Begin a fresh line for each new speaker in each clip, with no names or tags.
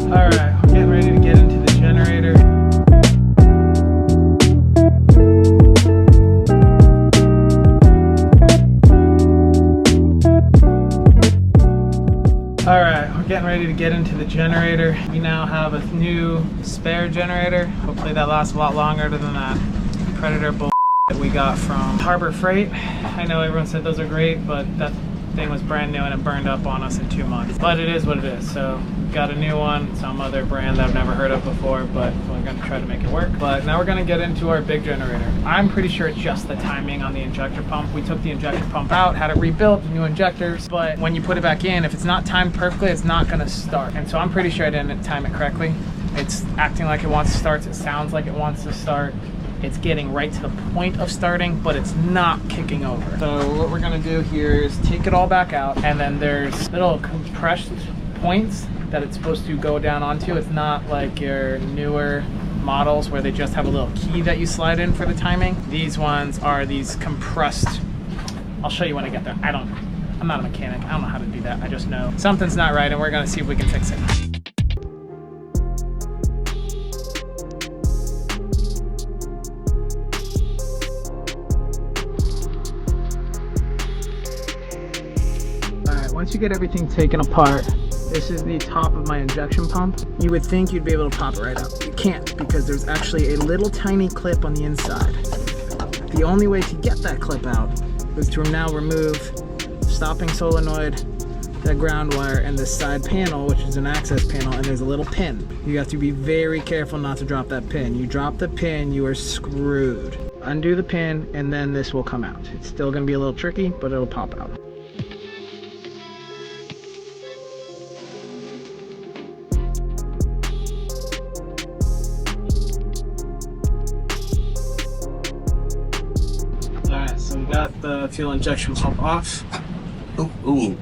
Alright, we're getting ready to get into the generator. Alright, we're getting ready to get into the generator. We now have a new spare generator. Hopefully that lasts a lot longer than that Predator bull that we got from Harbor Freight. I know everyone said those are great, but that thing was brand new and it burned up on us in 2 months. But it is what it is. So got a new one, some other brand that I've never heard of before, but we're gonna try to make it work. But now we're gonna get into our big generator. I'm pretty sure it's just the timing on the injector pump. We took the injector pump out, had it rebuilt, new injectors, but when you put it back in, if it's not timed perfectly, it's not gonna start. And so I'm pretty sure I didn't time it correctly. It's acting like it wants to start, it sounds like it wants to start. It's getting right to the point of starting, but it's not kicking over. So what we're gonna do here is take it all back out, and then there's little compressed points that it's supposed to go down onto. It's not like your newer models where they just have a little key that you slide in for the timing. These ones are these compressed. I'll show you when I get there. I'm not a mechanic. I don't know how to do that. I just know something's not right, and we're gonna see if we can fix it. Once you get everything taken apart, this is the top of my injection pump. You would think you'd be able to pop it right up. You can't, because there's actually a little tiny clip on the inside. The only way to get that clip out is to now remove stopping solenoid, the ground wire, and the side panel, which is an access panel, and there's a little pin. You have to be very careful not to drop that pin. You drop the pin, you are screwed. Undo the pin, and then this will come out. It's still gonna be a little tricky, but it'll pop out. So we got the fuel injection pump off.
Ooh.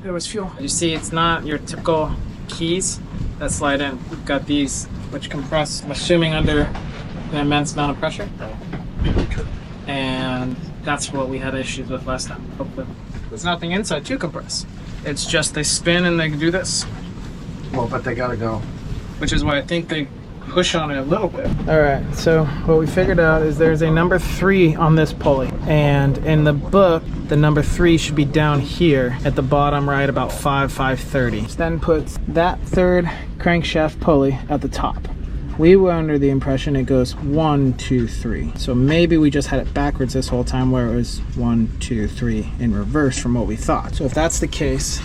There was fuel. You see, it's not your typical keys that slide in. We've got these, which compress, I'm assuming, under an immense amount of pressure. And that's what we had issues with last time. Hopefully, there's nothing inside to compress. It's just they spin and they do this.
Well, but they gotta go.
Which is why I think they push on it a little bit. All right, so what we figured out is there's a number 3 on this pulley, and in the book the number 3 should be down here at the bottom right, about 5.30. Then puts that third crankshaft pulley at the top. We were under the impression it goes 1, 2, 3, so maybe we just had it backwards this whole time, where it was 1, 2, 3 in reverse from what we thought. So if that's the case,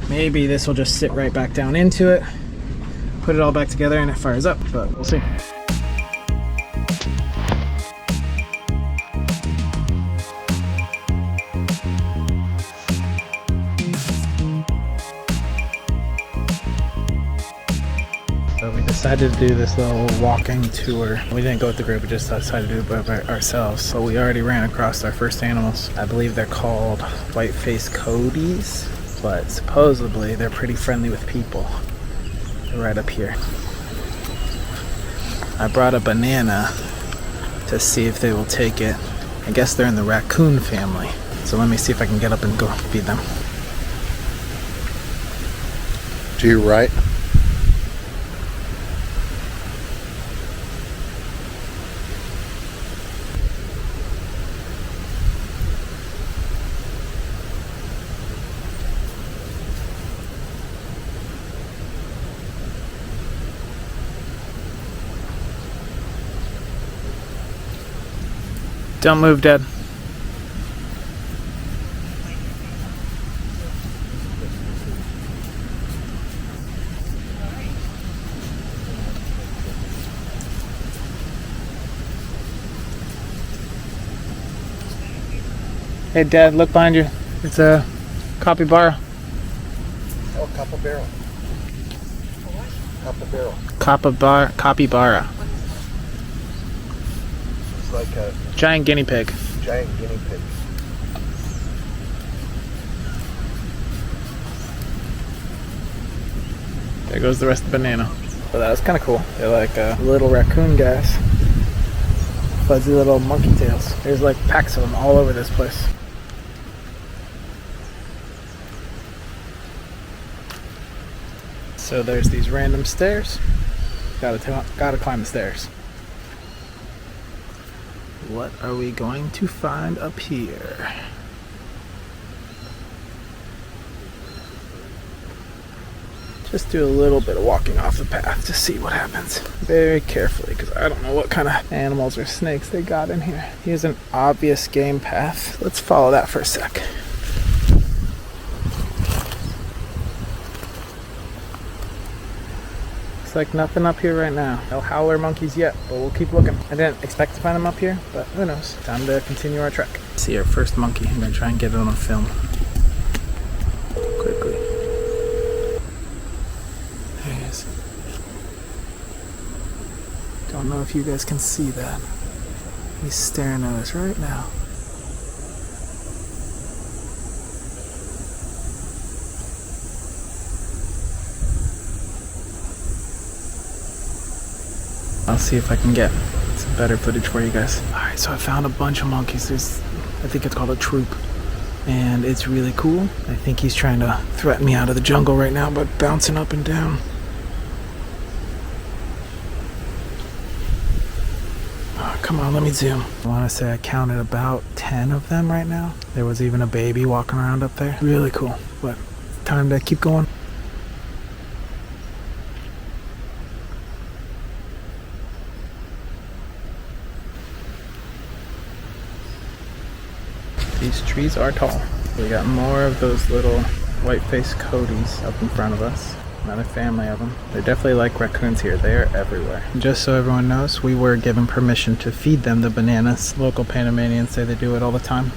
maybe this will just sit right back down into it, put it all back together, and it fires up, but we'll see. So we decided to do this little walking tour. We didn't go with the group, we just decided to do it by ourselves. So we already ran across our first animals. I believe they're called white-faced coyotes, but supposedly they're pretty friendly with people. Right up here. I brought a banana to see if they will take it. I guess they're in the raccoon family. So let me see if I can get up and go feed them.
To your right.
Don't move, Dad. Hey, Dad, look behind you. It's a capybara.
Oh, capybara.
Capybara.
It's like a
Giant guinea pig.
giant guinea pig.
There goes the rest of the banana. So that was kind of cool. They're like little raccoon guys. Fuzzy little monkey tails. There's like packs of them all over this place. So there's these random stairs. Gotta climb the stairs. What are we going to find up here? Just do a little bit of walking off the path to see what happens. Very carefully, because I don't know what kind of animals or snakes they got in here. Here's an obvious game path. Let's follow that for a sec. Looks like nothing up here right now. No howler monkeys yet, but we'll keep looking. I didn't expect to find them up here, but who knows. Time to continue our trek. See our first monkey. I'm gonna try and get it on a film. Quickly. There he is. Don't know if you guys can see that. He's staring at us right now. I'll see if I can get some better footage for you guys. Alright, so I found a bunch of monkeys. I think it's called a troop. And it's really cool. I think he's trying to threaten me out of the jungle right now, but bouncing up and down. Oh, come on, let me zoom. I want to say I counted about 10 of them right now. There was even a baby walking around up there. Really cool, but time to keep going. These trees are tall. We got more of those little white-faced coaties up in front of us. Another family of them. They're definitely like raccoons here. They are everywhere. Just so everyone knows, we were given permission to feed them the bananas. Local Panamanians say they do it all the time.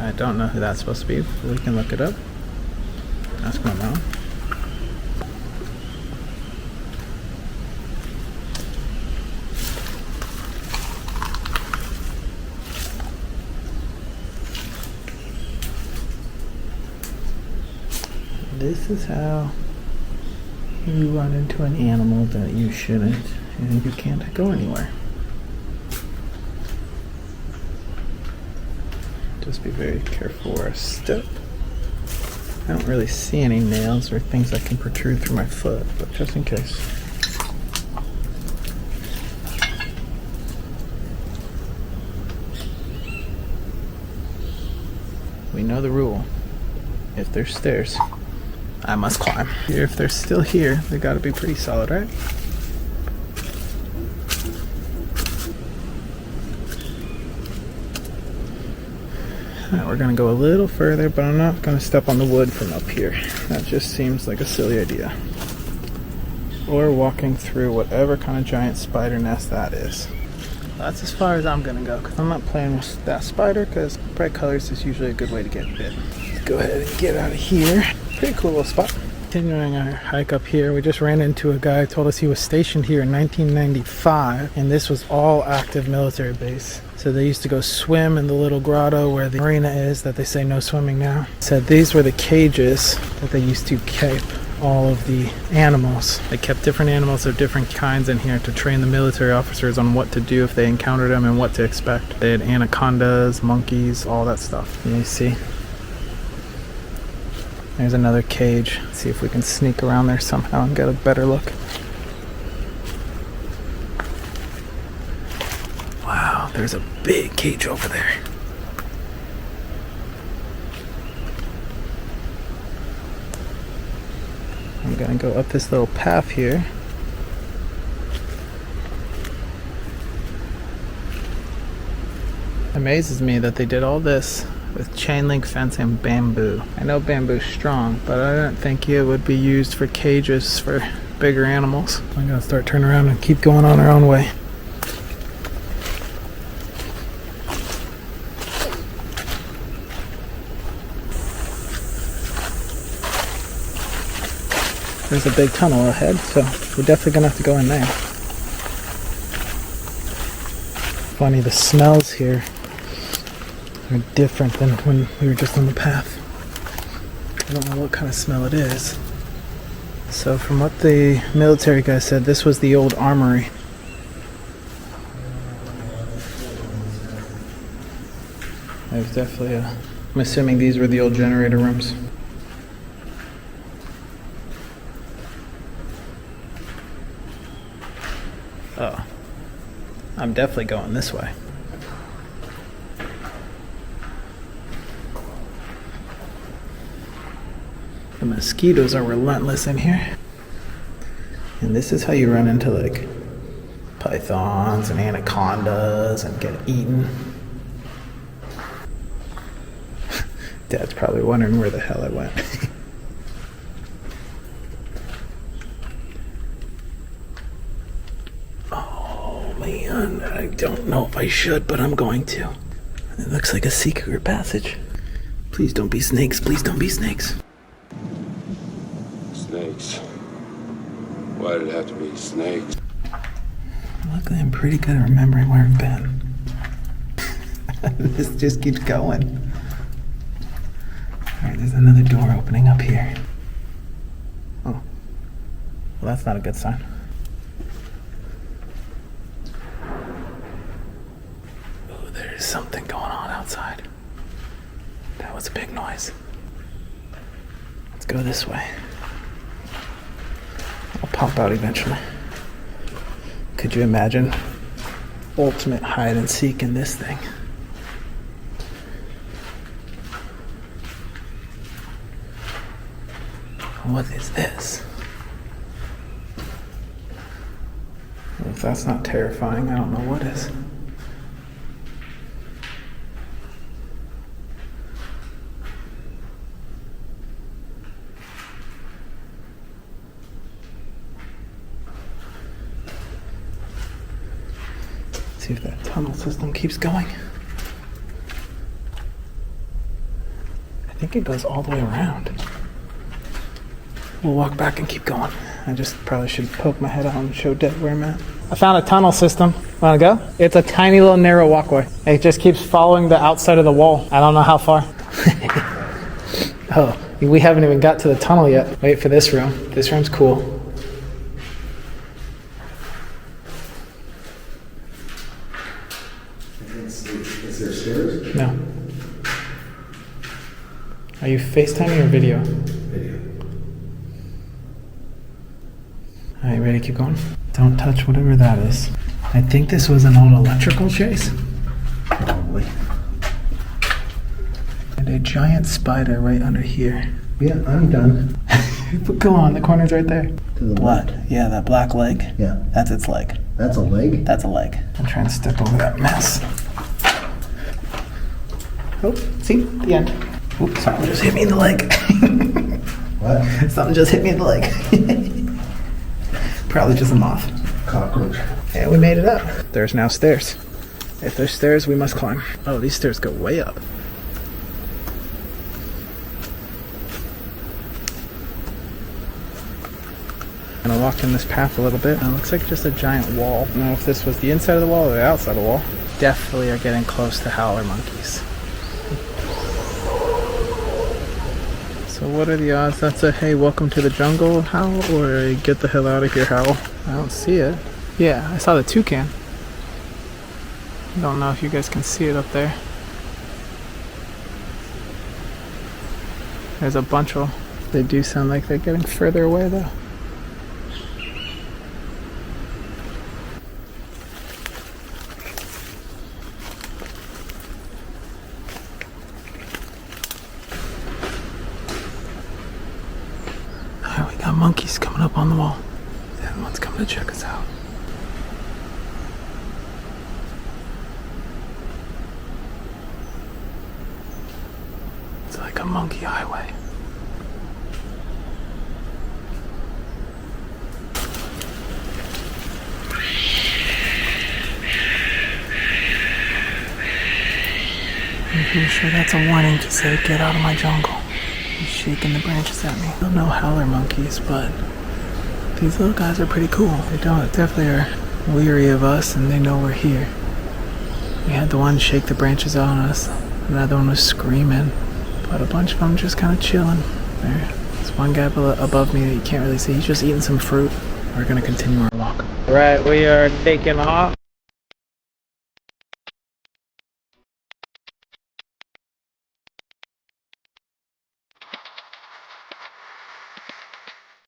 I don't know who that's supposed to be. We can look it up. Ask my mom. This is how you run into an animal that you shouldn't, and you can't go anywhere. Just be very careful where I step. I don't really see any nails or things that can protrude through my foot, but just in case. We know the rule. If there's stairs, I must climb. If they're still here, they gotta be pretty solid, right? Alright, we're gonna go a little further, but I'm not gonna step on the wood from up here. That just seems like a silly idea. Or walking through whatever kind of giant spider nest that is. That's as far as I'm gonna go, because I'm not playing with that spider, because bright colors is usually a good way to get bit. Let's go ahead and get out of here. Pretty cool little spot. Continuing our hike up here, we just ran into a guy who told us he was stationed here in 1995, and this was all active military base. So they used to go swim in the little grotto where the marina is that they say no swimming now. Said these were the cages that they used to keep all of the animals. They kept different animals of different kinds in here to train the military officers on what to do if they encountered them and what to expect. They had anacondas, monkeys, all that stuff. And you see, there's another cage. Let's see if we can sneak around there somehow and get a better look. Wow, there's a big cage over there. I'm gonna go up this little path here. Amazes me that they did all this with chain link fence and bamboo. I know bamboo's strong, but I don't think it would be used for cages for bigger animals. I'm gonna start turning around and keep going on our own way. There's a big tunnel ahead, so we're definitely gonna have to go in there. Funny, the smells here are different than when we were just on the path. I don't know what kind of smell it is. So from what the military guy said, this was the old armory. There's definitely a... I'm assuming these were the old generator rooms. Oh. I'm definitely going this way. The mosquitoes are relentless in here. And this is how you run into like pythons and anacondas and get eaten. Dad's probably wondering where the hell I went. Oh man, I don't know if I should, but I'm going to. It looks like a secret passage. Please don't be snakes, please don't be snakes.
Snakes. Why did it have to be snakes?
Luckily, I'm pretty good at remembering where I've been. This just keeps going. Alright, there's another door opening up here. Oh. Well, that's not a good sign. Oh, there's something going on outside. That was a big noise. Let's go this way. I'll pop out eventually. Could you imagine ultimate hide and seek in this thing? What is this? Well, if that's not terrifying, I don't know what is. See if that tunnel system keeps going. I think it goes all the way around. We'll walk back and keep going. I just probably should poke my head out and show Dad where I'm at. I found a tunnel system. Wanna go? It's a tiny little narrow walkway. It just keeps following the outside of the wall. I don't know how far. Oh, we haven't even got to the tunnel yet. Wait for this room. This room's cool.
Is there stairs?
No. Are you FaceTiming or video?
Video.
Alright, ready to keep going? Don't touch whatever that is. I think this was an old electrical chase.
Probably.
And a giant spider right under here.
Yeah, I'm done.
But go on, the corner's right there.
To the
Blood.
left.
Yeah, that black leg.
Yeah.
That's its leg.
That's a leg?
That's a leg. I'm trying to step over that mess. Oh, see? The end. Oops, something just hit me in the leg.
What?
Something just hit me in the leg. Probably just a moth.
Cockroach.
And we made it up. There's now stairs. If there's stairs, we must climb. Oh, these stairs go way up. And I walked in this path a little bit, and it looks like just a giant wall. I don't know if this was the inside of the wall or the outside of the wall. Definitely are getting close to howler monkeys. So what are the odds that's a hey, welcome to the jungle howl, or a get the hell out of here howl? I don't see it. Yeah, I saw the toucan. I don't know if you guys can see it up there. There's a bunch of them. They do sound like they're getting further away though. Alright, we got monkeys coming up on the wall. The other one's coming to check us out. It's like a monkey highway. I'm pretty sure that's a warning to say, get out of my jungle. He's shaking the branches at me. I don't know howler monkeys, but These little guys are pretty cool. They definitely are weary of us, and they know we're here. We had the one shake the branches on us. Another one was screaming. But a bunch of them just kind of chilling. There's one guy above me that you can't really see. He's just eating some fruit. We're gonna continue our walk. Right, we are taking off.